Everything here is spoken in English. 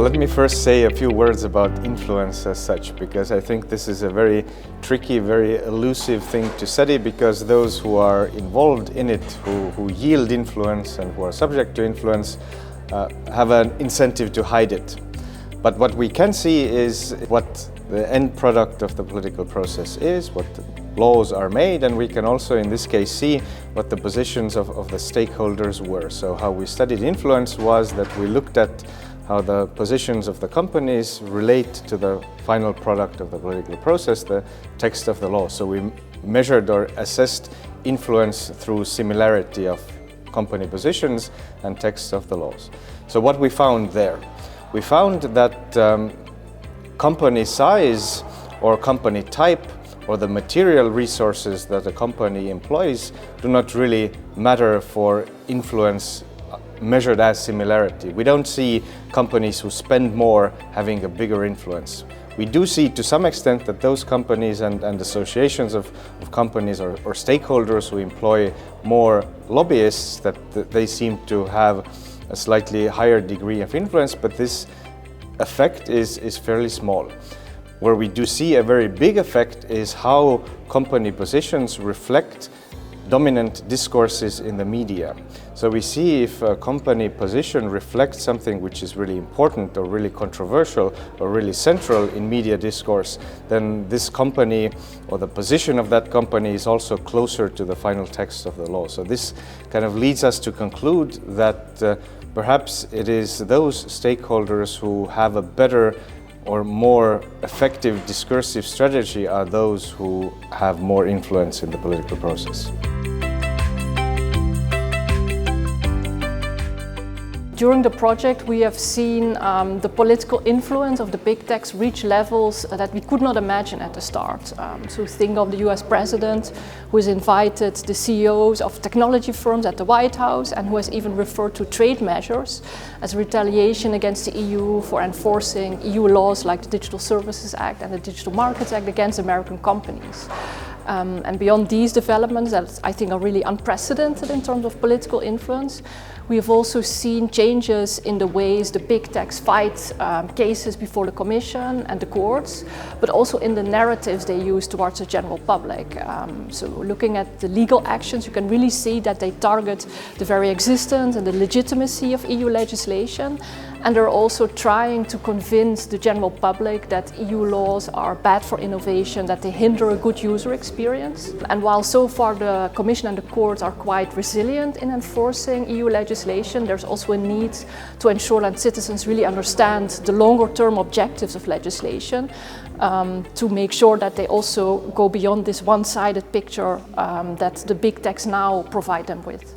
Well, let me first say a few words about influence as such, because I think this is a very tricky, very elusive thing to study, because those who are involved in it, who yield influence and who are subject to influence, have an incentive to hide it. But what we can see is what the end product of the political process is, what the laws are made, and we can also in this case see what the positions of the stakeholders were. So how we studied influence was that we looked at how the positions of the companies relate to the final product of the political process, the text of the law. So we measured or assessed influence through similarity of company positions and texts of the laws. So what we found there? We found that company size or company type or the material resources that a company employs do not really matter for influence measured as similarity. We don't see companies who spend more having a bigger influence. We do see to some extent that those companies and associations of companies or stakeholders who employ more lobbyists, that they seem to have a slightly higher degree of influence, but this effect is fairly small. Where we do see a very big effect is how company positions reflect dominant discourses in the media. So we see if a company position reflects something which is really important or really controversial or really central in media discourse, then this company or the position of that company is also closer to the final text of the law. So this kind of leads us to conclude that perhaps it is those stakeholders who have a better or more effective discursive strategy are those who have more influence in the political process. During the project, we have seen the political influence of the big techs reach levels that we could not imagine at the start. So think of the US president, who has invited the CEOs of technology firms at the White House and who has even referred to trade measures as retaliation against the EU for enforcing EU laws like the Digital Services Act and the Digital Markets Act against American companies. And beyond these developments that I think are really unprecedented in terms of political influence, we have also seen changes in the ways the big techs fight cases before the Commission and the courts, but also in the narratives they use towards the general public. So looking at the legal actions, you can really see that they target the very existence and the legitimacy of EU legislation, and they're also trying to convince the general public that EU laws are bad for innovation, that they hinder a good user experience. And while so far the Commission and the courts are quite resilient in enforcing EU legislation, there's also a need to ensure that citizens really understand the longer-term objectives of legislation, to make sure that they also go beyond this one-sided picture that the big techs now provide them with.